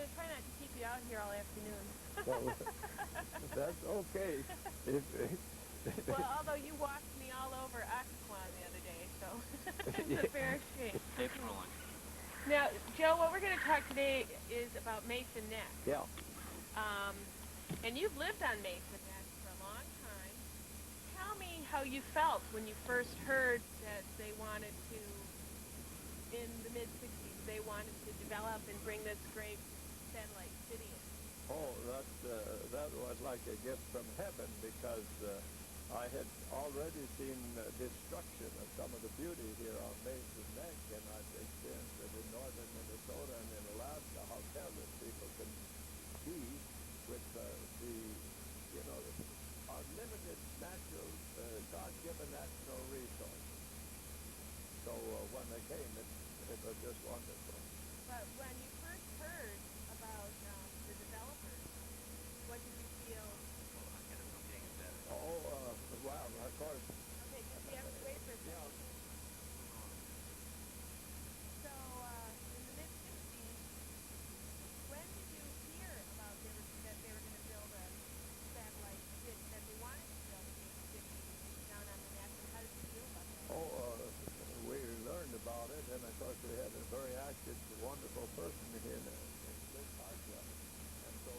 going to try not to keep you out here all afternoon. Well, that's okay. If, Well, although you walked me all over Occoquan the other day, so it's yeah. a fair shake. Stay for lunch. Now, Joe, what we're going to talk today is about Mason Neck. Yeah. And you've lived on Mason Neck for a long time. Tell me how you felt when you first heard that they wanted to, in the mid-'60s, they wanted to develop and bring this great satellite city in. Oh, that was like a gift from heaven because I had already seen destruction of some of the beauty here on Mason Neck, and I've experienced it in northern Minnesota and in Alaska, how careless people can be with unlimited natural, God-given natural resources. So when they came, it was just wonderful. But when you first heard about the developers, what did you feel? Hold on, get it from being a better. Oh, well, of course. Okay, just you have to wait for a second. So, in the mid-'60s, when did you hear about that they were going to build a satellite city, that they wanted to build a big city down on the neck, and how did you feel about that? Oh, we learned about it, and of course we had a very active, wonderful person here in Hartwell. And so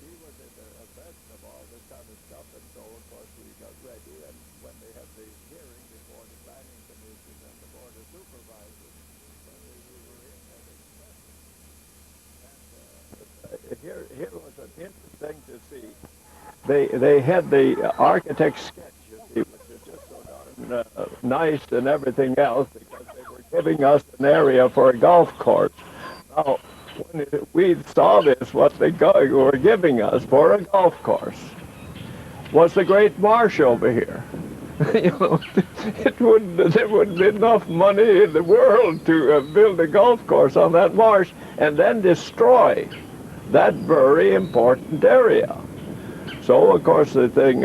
he was at the best of all this kind of stuff, and so of course we got ready, and when they had the hearing before the planning commission and the board of supervisors, when we were in that expression. And here was an interesting to see. They had the architect's sketch, you see, which is just so darn nice and everything else, because they were giving us an area for a golf course. Now, when we saw this, what they were giving us for a golf course was the great marsh over here. There wouldn't be enough money in the world to build a golf course on that marsh and then destroy that very important area. So, of course, the thing,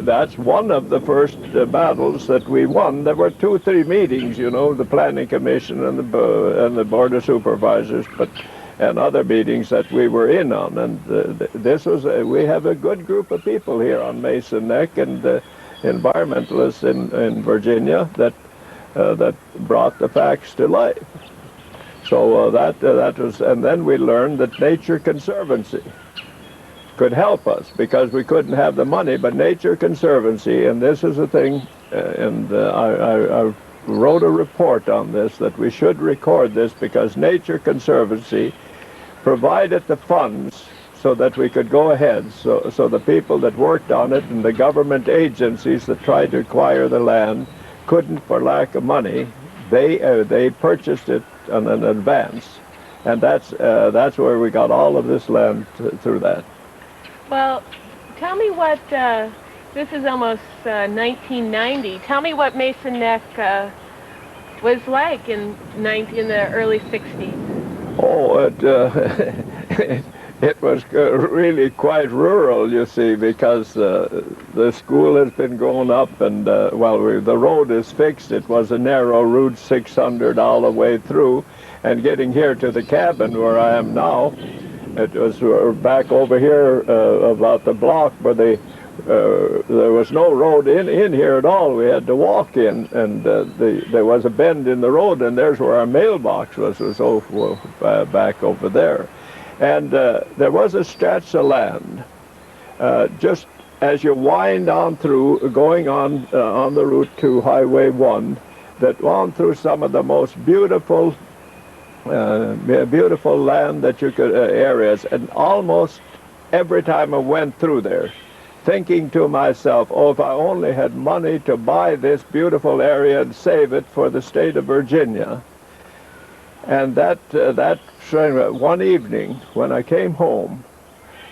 that's one of the first battles that we won. There were 2-3 meetings, the Planning Commission and the Board of Supervisors, and other meetings that we were in on. And we have a good group of people here on Mason Neck and environmentalists in Virginia that brought the facts to life. So that was, and then we learned that Nature Conservancy could help us because we couldn't have the money, but Nature Conservancy, and this is a thing, I wrote a report on this, that we should record this because Nature Conservancy provided the funds so that we could go ahead. So the people that worked on it and the government agencies that tried to acquire the land couldn't for lack of money. They purchased it in an advance, and that's where we got all of this land through that. Well, tell me what, this is almost 1990. Tell me what Mason Neck was like in the early 60s. Oh, it was really quite rural, you see, because the school has been going up, and the road is fixed. It was a narrow route, 600 all the way through, and getting here to the cabin where I am now, it was back over here about the block where there was no road in here at all. We had to walk in, and there was a bend in the road, and there's where our mailbox was back over there. And there was a stretch of land just as you wind on through, going on the route to Highway 1, that wound through some of the most beautiful land that you could, areas, and almost every time I went through there, thinking to myself, oh, if I only had money to buy this beautiful area and save it for the state of Virginia. And that one evening when I came home,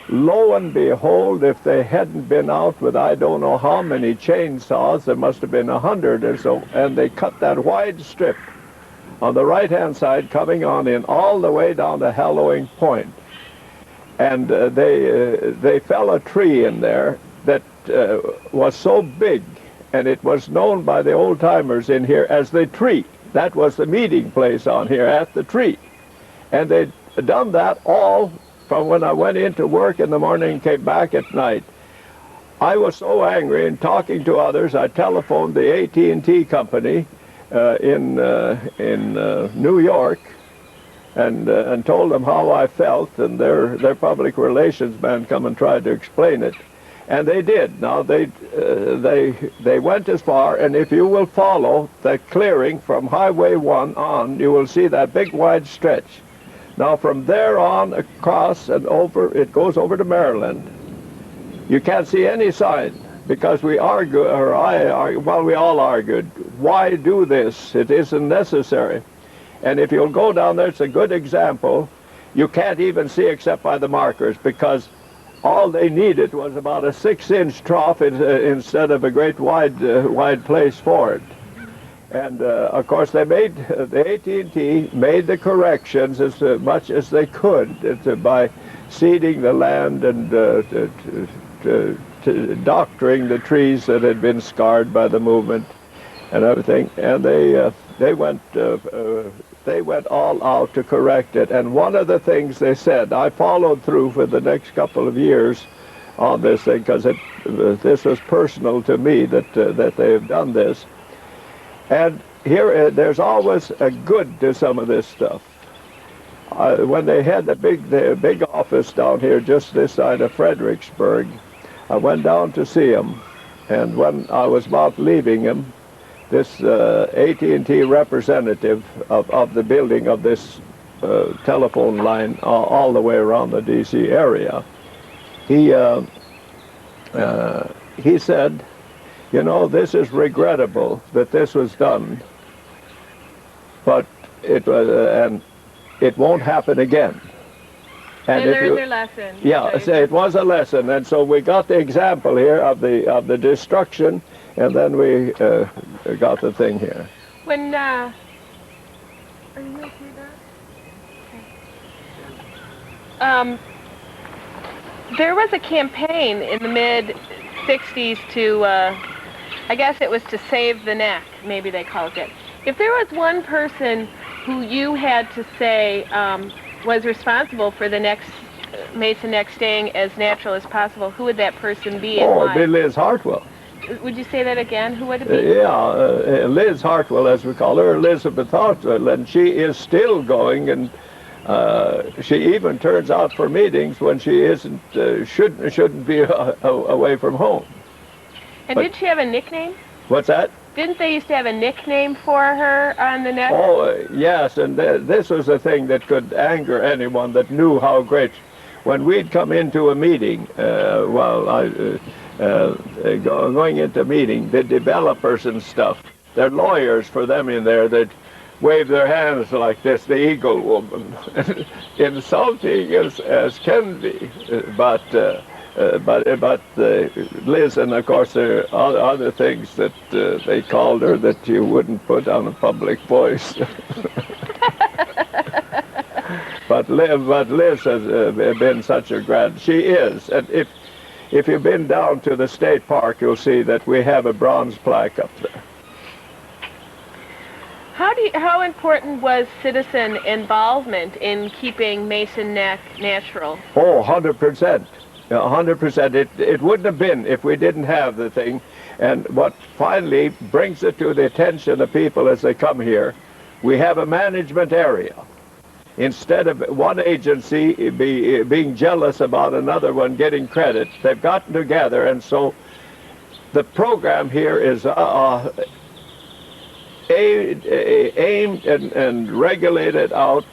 lo and behold, if they hadn't been out with I don't know how many chainsaws, there must have been 100 or so, and they cut that wide strip on the right-hand side coming on in all the way down to Hallowing Point. And they fell a tree in there that was so big, and it was known by the old-timers in here as the tree. That was the meeting place on here, at the tree. And done that all from when I went into work in the morning and came back at night. I was so angry, and talking to others, I telephoned the AT&T company in New York, and told them how I felt, and their public relations man come and tried to explain it, and they did. Now they went as far, and if you will follow the clearing from Highway 1 on, you will see that big wide stretch. Now from there on across and over, it goes over to Maryland. You can't see any sign, because we argued, or we all argued, why do this? It isn't necessary. And if you'll go down there, it's a good example. You can't even see except by the markers, because all they needed was about a 6-inch trough instead of a great wide place for it. And of course, they made the AT&T made the corrections as much as they could by seeding the land and doctoring the trees that had been scarred by the movement and everything. And they went all out to correct it. And one of the things they said, I followed through for the next couple of years on this thing, because this was personal to me that they have done this. And here, there's always a good to some of this stuff. When they had the big office down here, just this side of Fredericksburg, I went down to see him, and when I was about leaving him, this AT&T representative of the building of this telephone line all the way around the D.C. area, he said, you know, this is regrettable that this was done, but it was, and it won't happen again. And they learned their lesson. Yeah, right. So it was a lesson, and so we got the example here of the destruction, and then we got the thing here. When are you going to see that? Okay. There was a campaign in the mid-'60s to, I guess it was to save the neck, maybe they called it. If there was one person who you had to say was responsible for the Mason neck staying as natural as possible, who would that person be and why? Oh, it'd be Liz Hartwell. Would you say that again? Who would it be? Liz Hartwell, as we call her, Elizabeth Hartwell, and she is still going, and she even turns out for meetings when she isn't shouldn't be away from home. And did she have a nickname? What's that? Didn't they used to have a nickname for her on the neck? Oh, yes, and this was a thing that could anger anyone that knew how great. When we'd come into a meeting, going into a meeting, the developers and stuff, they're lawyers for them in there that wave their hands like this, the eagle woman, insulting as can be, but Liz, and of course there are other things that they called her that you wouldn't put on a public voice. But Liz has been such a grand. She is, and if you've been down to the state park, you'll see that we have a bronze plaque up there. How important was citizen involvement in keeping Mason Neck natural? Oh, 100%. 100%. It wouldn't have been if we didn't have the thing. And what finally brings it to the attention of people as they come here, we have a management area. Instead of one agency being jealous about another one getting credit, they've gotten together, and so the program here is aimed and regulated out,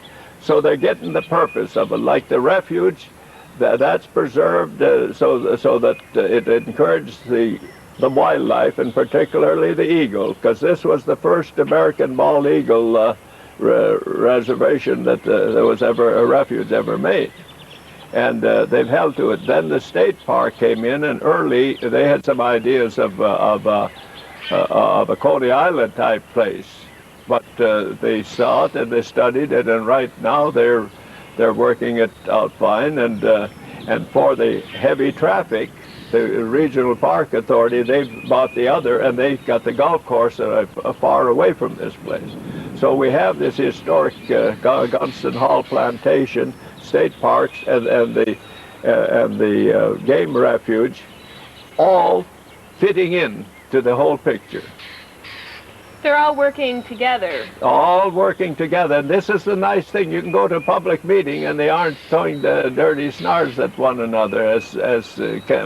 so they're getting the purpose of it. Like the refuge, that's preserved so that it encourages the wildlife, and particularly the eagle, because this was the first American bald eagle reservation that there was ever a refuge ever made, and they've held to it. Then the state park came in, and early they had some ideas of a Coney Island type place, but they saw it and they studied it, and right now they're working it out fine. And for the heavy traffic, the Regional Park Authority, they've bought the other, and they've got the golf course far away from this place. So we have this historic Gunston Hall Plantation, state parks, and the game refuge, all fitting in to the whole picture. They're all working together. All working together. And this is the nice thing. You can go to a public meeting and they aren't throwing the dirty snarls at one another as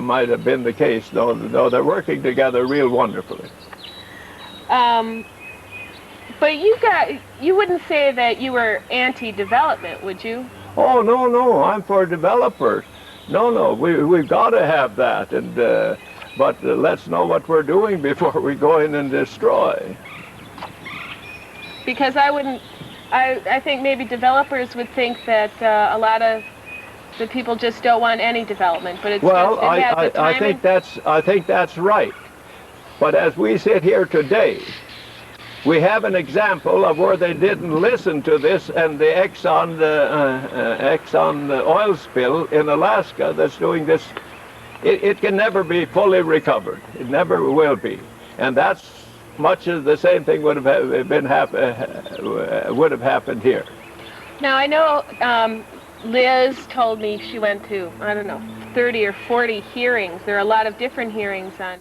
might have been the case. No, they're working together real wonderfully. But you wouldn't say that you were anti-development, would you? Oh, no, I'm for developers. No, we've got to have that. And but let's know what we're doing before we go in and destroy. Because I think maybe developers would think that a lot of the people just don't want any development, but it's well, just, I think that's right. But as we sit here today, we have an example of where they didn't listen to this, and the Exxon oil spill in Alaska that's doing this. It can never be fully recovered. It never will be, and that's much of the same thing would have happened here. Now I know Liz told me she went to, I don't know, 30 or 40 hearings. There are a lot of different hearings on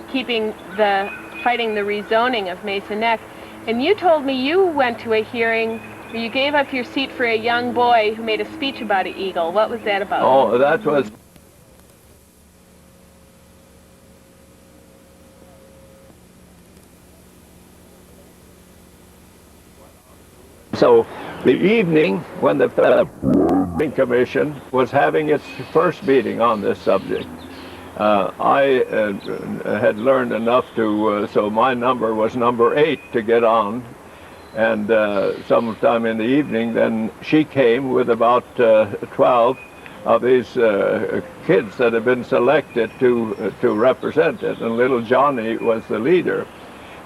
fighting the rezoning of Mesa Neck. And you told me you went to a hearing where you gave up your seat for a young boy who made a speech about an eagle. What was that about? Oh, that was... So the evening when the Planning Commission was having its first meeting on this subject, I had learned enough to, so my number was number 8 to get on. And sometime in the evening, then she came with about 12 of these kids that had been selected to represent it. And little Johnny was the leader.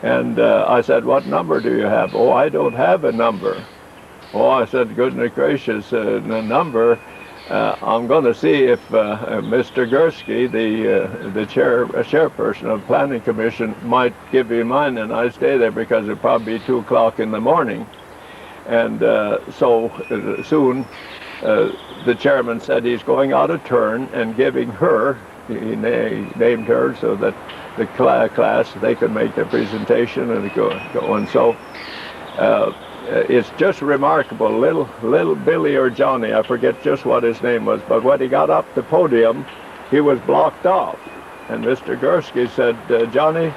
And I said, what number do you have? Oh, I don't have a number. Oh, I said, goodness gracious, a number. I'm going to see if Mr. Gursky, the chairperson of the Planning Commission, might give you mine, and I stay there because it'll probably be 2 o'clock in the morning. And so soon the chairman said he's going out of turn and giving her, he named her so that the class, they could make their presentation and go. And so it's just remarkable. Little Billy or Johnny, I forget just what his name was, but when he got up the podium, he was blocked off. And Mr. Gursky said, Johnny,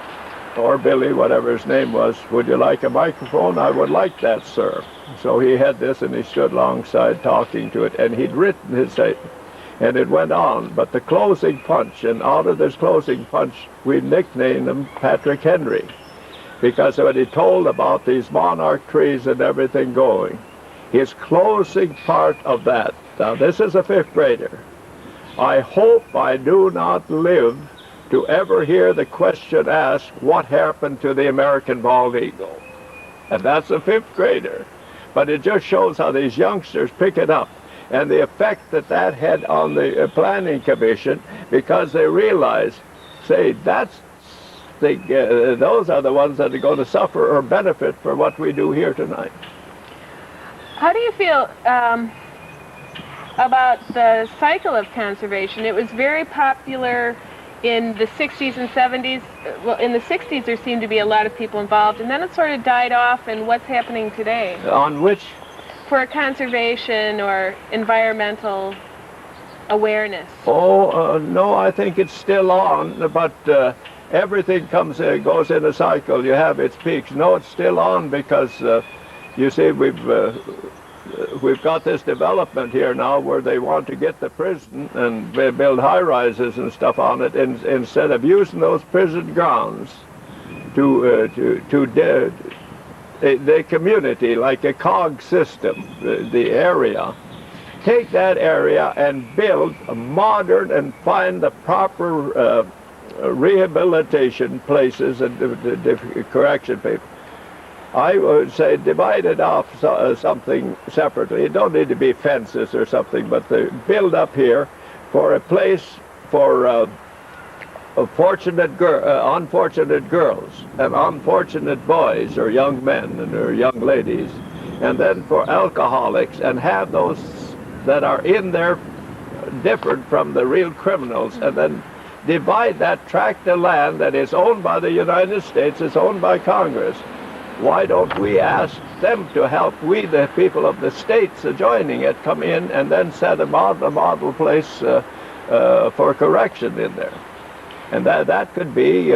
or Billy, whatever his name was, would you like a microphone? I would like that, sir. So he had this, and he stood alongside talking to it, and he'd written his statement. And it went on, but the closing punch, and out of this closing punch, we nicknamed him Patrick Henry, because when he told about these monarch trees and everything going, his closing part of that, now this is a 5th grader, I hope I do not live to ever hear the question asked, what happened to the American bald eagle? And that's a 5th grader. But it just shows how these youngsters pick it up, and the effect that that had on the Planning Commission, because they realize, say, those are the ones that are going to suffer or benefit for what we do here tonight. How do you feel about the cycle of conservation? It was very popular in the 60s and 70s. Well, in the 60s there seemed to be a lot of people involved, and then it sort of died off. And what's happening today? On which? For conservation or environmental awareness. Oh, no, I think it's still on, but everything goes in a cycle. You have its peaks. No, it's still on because you see we've got this development here now where they want to get the prison and build high-rises and stuff on it, instead of using those prison grounds to the community, like a cog system, the area. Take that area and build a modern and find the proper rehabilitation places and the correction people. I would say divide it off something separately. It don't need to be fences or something, but build up here for a place for unfortunate girls and unfortunate boys or young men and or young ladies, and then for alcoholics, and have those that are in there different from the real criminals, and then divide that tract of land that is owned by the United States, is owned by Congress. Why don't we ask them to help we, the people of the states adjoining it, come in and then set a model place for correction in there? And that could be,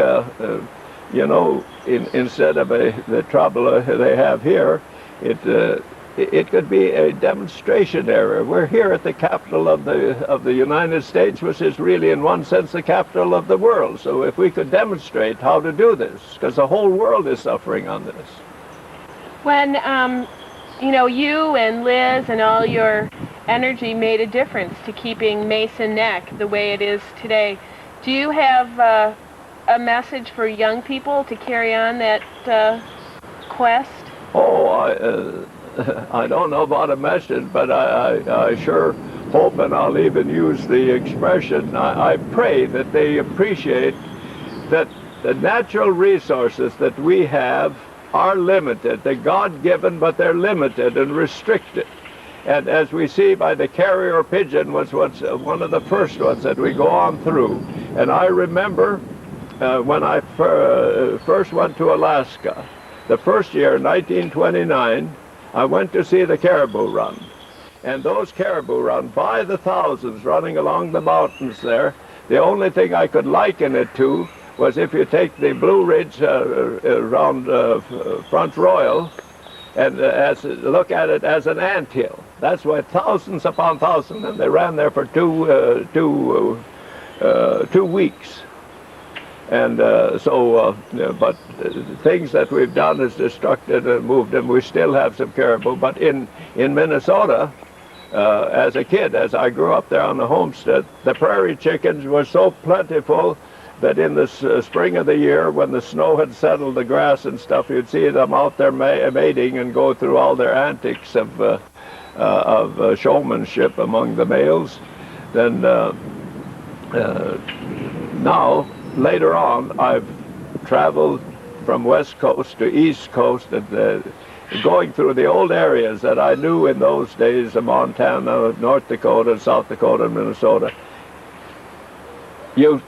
instead of the trouble they have here, it could be a demonstration area. We're here at the capital of the United States, which is really, in one sense, the capital of the world. So if we could demonstrate how to do this, because the whole world is suffering on this. When, you and Liz and all your energy made a difference to keeping Mason Neck the way it is today, do you have a message for young people to carry on that quest? Oh, I don't know about a message, but I sure hope, and I'll even use the expression, I pray that they appreciate that the natural resources that we have are limited. They're God-given, but they're limited and restricted. And as we see by the carrier pigeon was one of the first ones that we go on through. And I remember when I first went to Alaska, the first year, 1929, I went to see the caribou run. And those caribou run by the thousands running along the mountains there. The only thing I could liken it to was if you take the Blue Ridge around Front Royal and look at it as an anthill. That's why thousands upon thousands, and they ran there for two weeks. And but things that we've done is destructed and moved them. We still have some caribou, but in Minnesota, as a kid, as I grew up there on the homestead, the prairie chickens were so plentiful that in the spring of the year, when the snow had settled the grass and stuff, you'd see them out there mating and go through all their antics of showmanship among the males. Then now, later on, I've traveled from West Coast to East Coast, and going through the old areas that I knew in those days of Montana, North Dakota, South Dakota, and Minnesota. You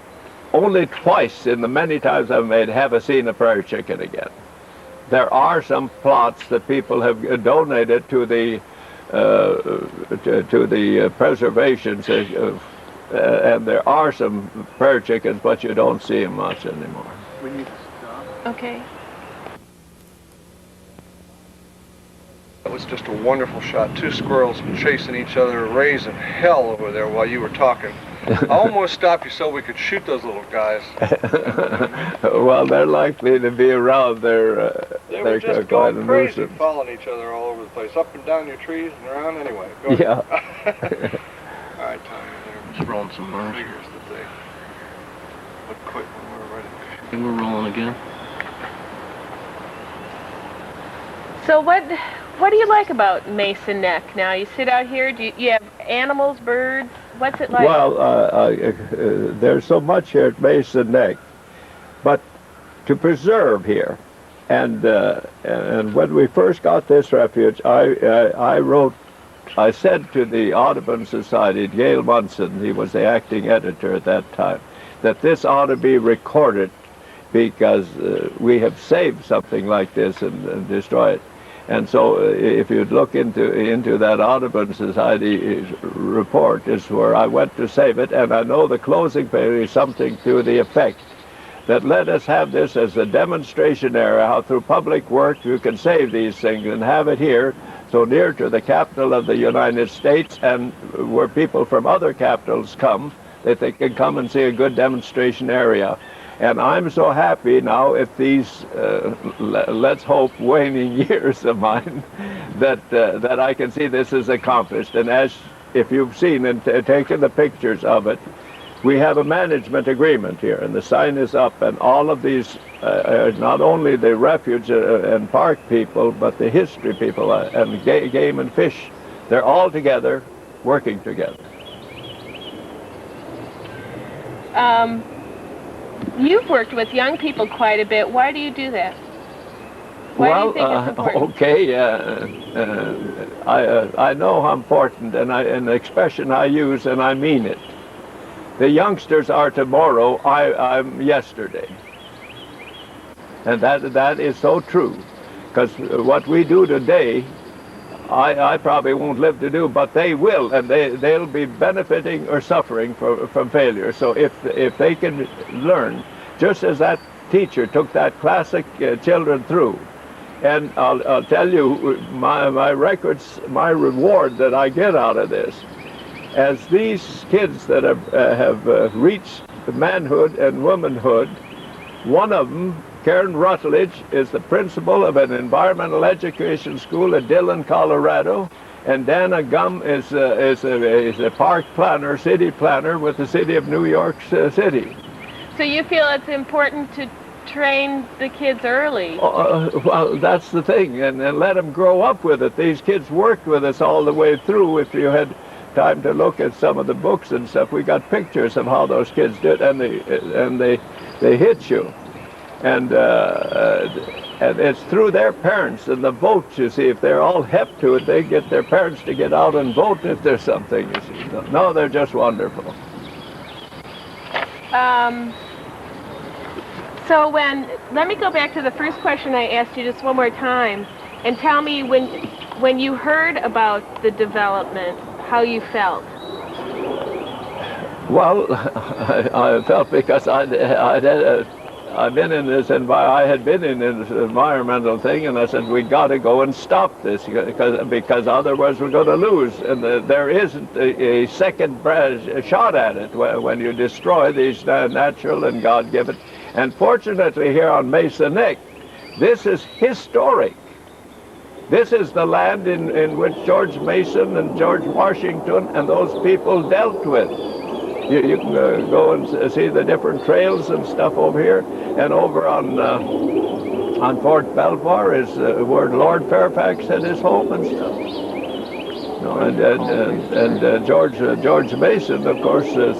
only twice in the many times I've made have I seen a prairie chicken again. There are some plots that people have donated to the preservations, and there are some prairie chickens, but you don't see them much anymore. We need to stop. Okay. That was just a wonderful shot. Two squirrels chasing each other, raising hell over there while you were talking. I almost stopped you so we could shoot those little guys. Well, they're likely to be around. They're were just going crazy, following each other all over the place, up and down your trees and around anyway. Go ahead. Yeah. All right, Tommy, there. Just rolling some bars. Figures that they would quit when we were ready. And we're rolling again. So what do you like about Mason Neck now? You sit out here, do you have animals, birds? What's it like? Well, there's so much here at Mason Neck, but to preserve here, and when we first got this refuge, I said to the Audubon Society, Gail Munson, he was the acting editor at that time, that this ought to be recorded because we have saved something like this and destroyed it. And so if you'd look into that Audubon Society report is where I went to save it, and I know the closing page is something to the effect that let us have this as a demonstration area, how through public work you can save these things and have it here so near to the capital of the United States, and where people from other capitals come, that they can come and see a good demonstration area. And I'm so happy now at these, let's hope, waning years of mine, that I can see this is accomplished. And as if you've seen and taken the pictures of it, we have a management agreement here, and the sign is up, and all of these, not only the refuge and park people, but the history people and game and fish, they're all together, working together. You've worked with young people quite a bit. Why do you do that? Why do you think it's important? Okay, I know how important, and the expression I use, and I mean it. The youngsters are tomorrow, I'm yesterday. And that is so true, because what we do today, I probably won't live to do, but they will, and they'll be benefiting or suffering from failure. So if they can learn, just as that teacher took that classic children through, and I'll tell you, my records, my reward that I get out of this, as these kids that have reached manhood and womanhood, one of them, Karen Rutledge, is the principal of an environmental education school at Dillon, Colorado, and Dana Gum is a park planner, city planner with the city of New York City. So you feel it's important to train the kids early? Well, that's the thing, and let them grow up with it. These kids worked with us all the way through. If you had time to look at some of the books and stuff, we got pictures of how those kids did, and they hit you. And it's through their parents and the votes, you see. If they're all hep to it, they get their parents to get out and vote if there's something, you see. No, they're just wonderful. So let me go back to the first question I asked you just one more time, and tell me when you heard about the development, how you felt. Well, I felt because I had been in this environmental thing, and I said, we got to go and stop this because otherwise we're going to lose. And there isn't a second shot at it when you destroy these natural and God-given. And fortunately here on Mesa Neck, this is historic. This is the land in which George Mason and George Washington and those people dealt with. You can go and see the different trails and stuff over here, and over on Fort Belvoir is where Lord Fairfax had his home and stuff. No, and George Mason, of course, is,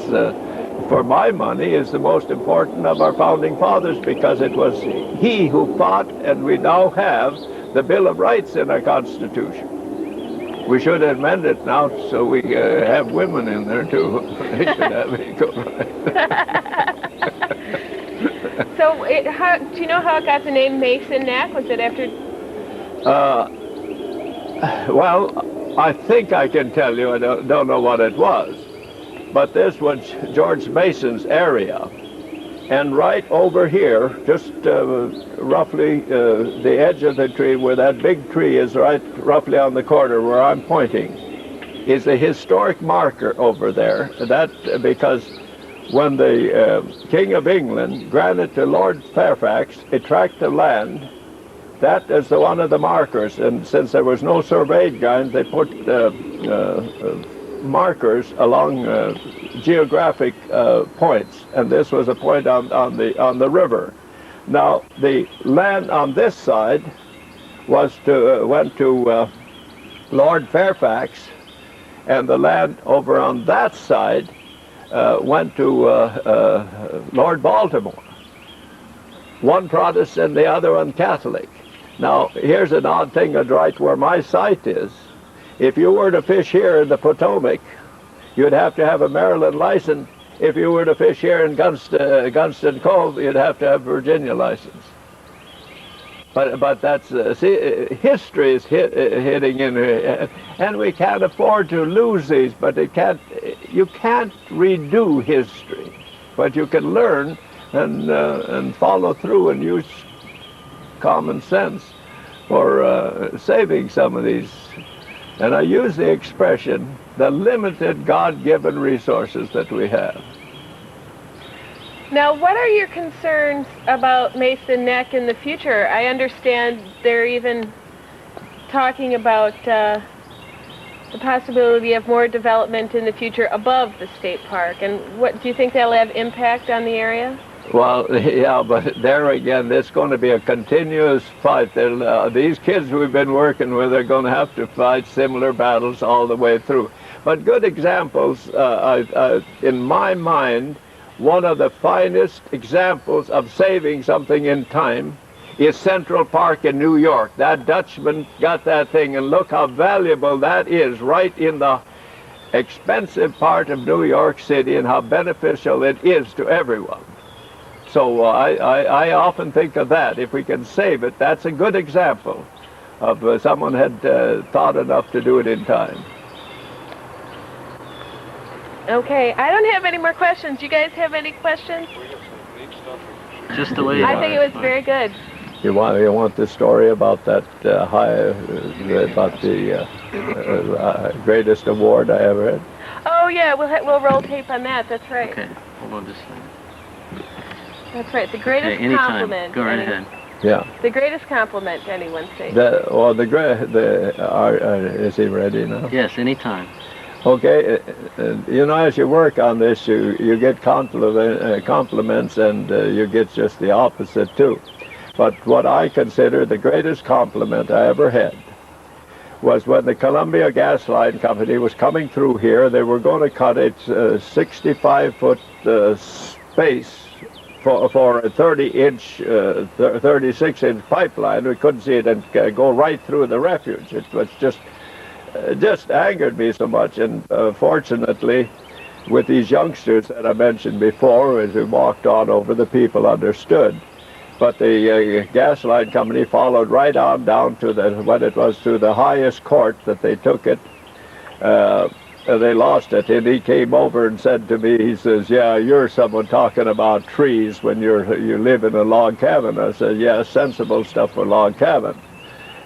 for my money, is the most important of our founding fathers, because it was he who fought, and we now have the Bill of Rights in our Constitution. We should amend it now so we have women in there too. They should have equal rights. So, do you know how it got the name Mason Neck? Was it after? Well, I think I can tell you. I don't know what it was, but this was George Mason's area, and right over here, just roughly the edge of the tree, where that big tree is, right roughly on the corner where I'm pointing, is a historic marker over there. That because when the King of England granted to Lord Fairfax a tract of land, that is one of the markers. And since there was no surveyed ground, they put markers along geographic points, and this was a point on the river. Now the land on this side went to Lord Fairfax, and the land over on that side went to Lord Baltimore. One Protestant, the other one Catholic. Now here's an odd thing, right where my site is. If you were to fish here in the Potomac, you'd have to have a Maryland license. If you were to fish here in Gunston Cove, you'd have to have Virginia license. But that's see, history is hitting in here, and we can't afford to lose these. But you can't redo history, but you can learn and follow through and use common sense for saving some of these. And I use the expression, the limited God-given resources that we have. Now, what are your concerns about Mason Neck in the future? I understand they're even talking about the possibility of more development in the future above the state park. And what do you think that'll have impact on the area? Well, yeah, but there again, it's going to be a continuous fight. These kids we've been working with are going to have to fight similar battles all the way through. But good examples, in my mind, one of the finest examples of saving something in time is Central Park in New York. That Dutchman got that thing, and look how valuable that is right in the expensive part of New York City and how beneficial it is to everyone. So I often think of that. If we can save it, that's a good example of someone had thought enough to do it in time. Okay, I don't have any more questions. You guys have any questions? Just the way. I think it was very good. You want the story about that about the greatest award I ever had? Oh yeah, we'll roll tape on that. That's right. Okay, hold on just a second. That's right. The greatest Okay, anytime. compliment. Go right ahead. Yeah. The greatest compliment anyone says. Is he ready now? Yes, anytime. Okay, you know, as you work on this, you get compliments, and you get just the opposite too. But what I consider the greatest compliment I ever had was when the Columbia Gas Line Company was coming through here. They were going to cut its 65-foot space for a 30-inch, 36-inch pipeline. We couldn't see it and go right through the refuge. It was just angered me so much. And fortunately, with these youngsters that I mentioned before, as we walked on over, the people understood. But the gas line company followed right on down to when it was to the highest court that they took it. They lost it, and he came over and said to me, he says, "Yeah, you're someone talking about trees when you live in a log cabin." I said, "Yeah, sensible stuff for log cabin."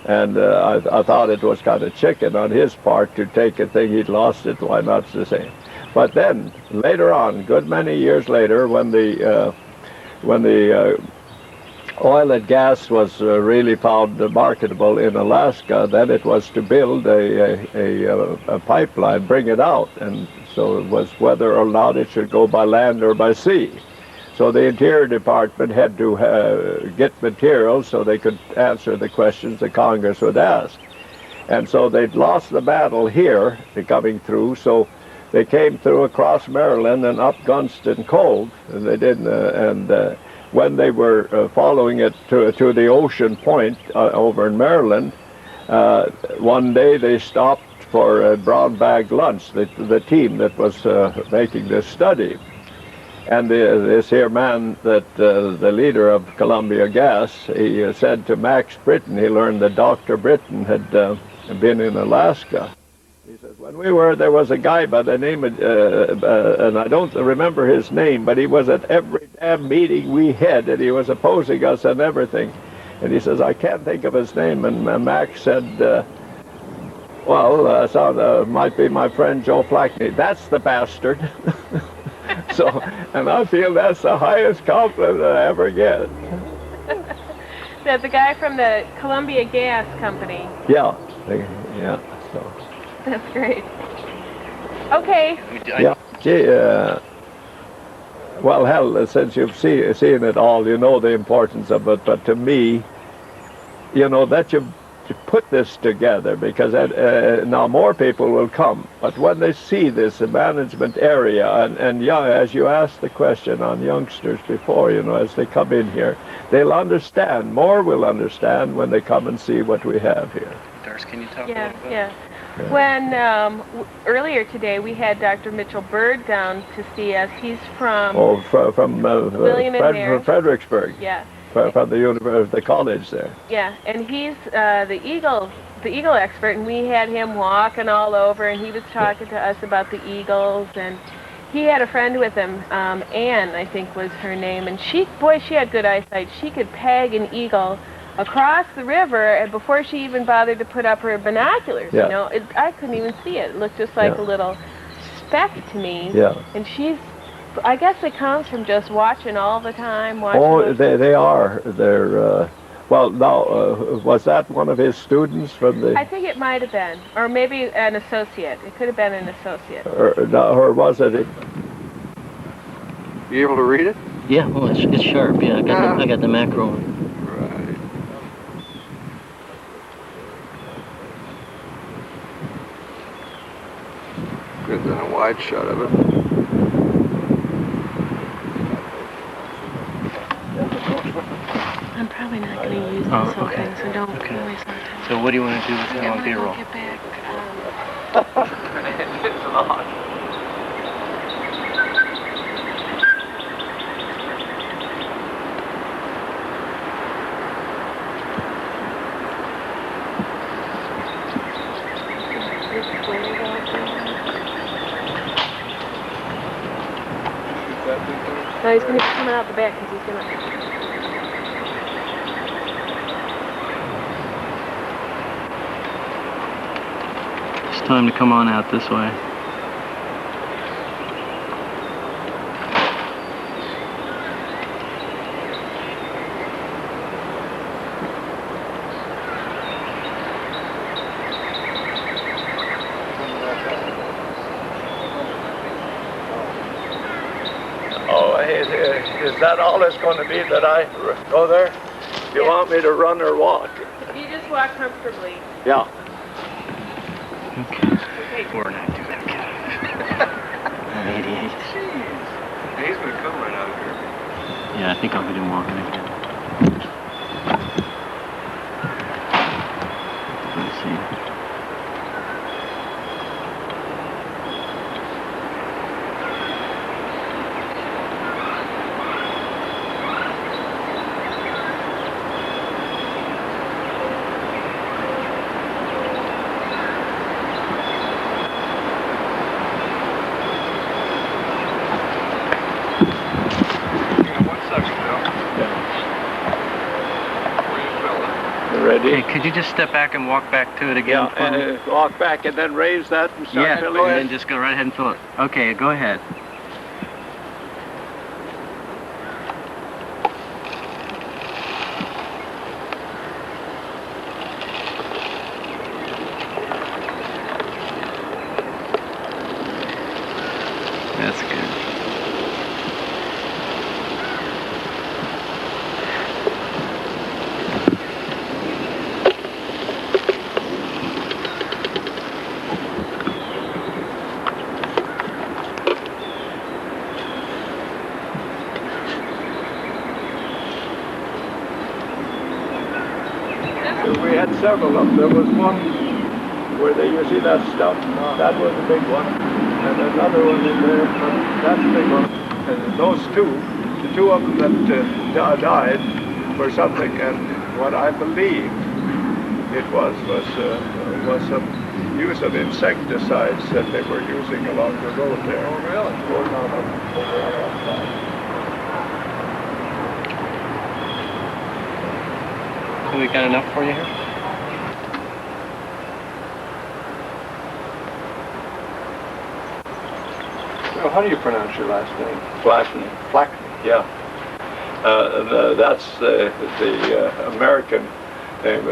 And I thought it was kind of chicken on his part to take a thing he'd lost it. Why not the same? But then later on, good many years later, when the oil and gas was really found marketable in Alaska, then it was to build a pipeline, bring it out, and so it was whether or not it should go by land or by sea. So the Interior Department had to get materials so they could answer the questions the Congress would ask. And so they'd lost the battle here, coming through, so they came through across Maryland and up Gunston Cove, and they didn't, when they were following it to the Ocean Point over in Maryland, one day they stopped for a brown bag lunch, the team that was making this study. And this here man, that the leader of Columbia Gas, he said to Max Britton, he learned that Dr. Britton had been in Alaska. He says, when we were, there was a guy by the name of, and I don't remember his name, but he was at every damn meeting we had, and he was opposing us and everything. And he says, I can't think of his name. And Max said, might be my friend Joe Flakne. That's the bastard. So, and I feel that's the highest compliment I ever get. The guy from the Columbia Gas Company. Yeah, yeah. So. That's great. Okay. Yeah. Gee, well, hell, since you've seen it all, you know the importance of it. But to me, you know, that you put this together, because now more people will come. But when they see this management area, and young, as you asked the question on youngsters before, you know, as they come in here, they'll understand. More will understand when they come and see what we have here. Darce, can you talk Yeah, a little bit? yeah. When earlier today we had Dr. Mitchell Bird down to see us. He's from from William and Mary. Fredericksburg. Yeah. From the college there. Yeah, and he's the eagle expert, and we had him walking all over, and he was talking to us about the eagles, and he had a friend with him, Anne, I think was her name, and she had good eyesight. She could peg an eagle across the river, and before she even bothered to put up her binoculars, yeah. You know, I couldn't even see it. It looked just like a little speck to me. Yeah. And I guess it comes from just watching all the time. They are. They're, well, now, was that one of his students from the... I think it might have been. Or maybe an associate. It could have been an associate. Or was it... You able to read it? Yeah, well, it's sharp. Yeah, I got the macro on. Right. Good, then a wide shot of it. going to use Oh, something, okay. so don't Okay. waste my time. So what do you want to do with him I'm on going to go B-roll? get back. It's not. No, he's going to be coming out the back because he's going to... It's time to come on out this way. Oh, is that all it's going to be that I go there? You want me to run or walk? You just walk comfortably. Yeah. Okay. Okay. 492. Okay. 88. He's going to come right out of here. Yeah, I think I'll get him walking again. Let's see. Ready? Hey, could you just step back and walk back to it again? Yeah, for me? walk back and then raise that and start Yeah, filling and it. then just go right ahead and fill it. Okay, go ahead. That's good. We had several of them. There was one where you see that stump. That was a big one. And another one in there. That's a big one. And those two, the two of them that died for something. And what I believe it was some use of insecticides that they were using along the road there. Oh, really? Going on over on that side. So we got enough for you here? So how do you pronounce your last name? Flakne. Flakne. Yeah. That's the American name.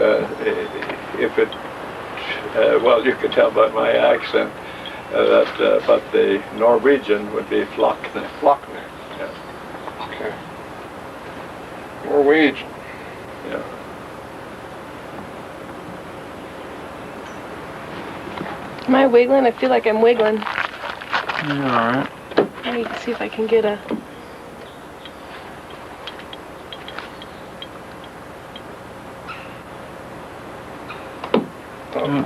If it, well, you could tell by my accent but the Norwegian would be Flakne. Flakne. Yeah. Okay. Norwegian. Yeah. Am I wiggling? I feel like I'm wiggling. You're all right. Let me see if I can get a... Mm.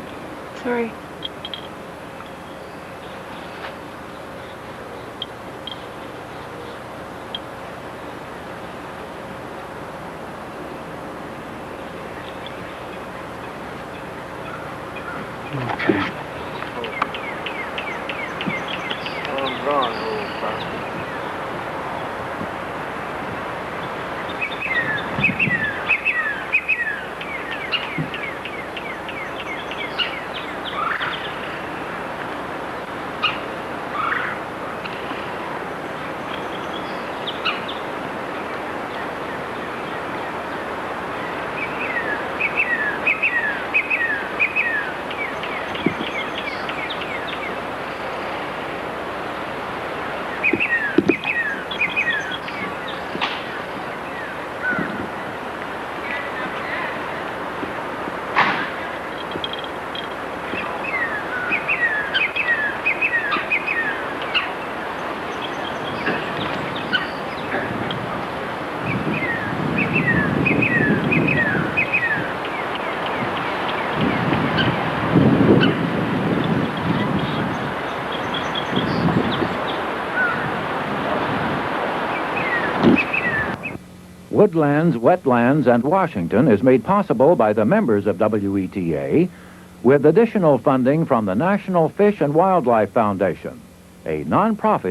Sorry. Okay. I'm gone, old bastard. Woodlands, Wetlands, and Washington is made possible by the members of WETA with additional funding from the National Fish and Wildlife Foundation, a nonprofit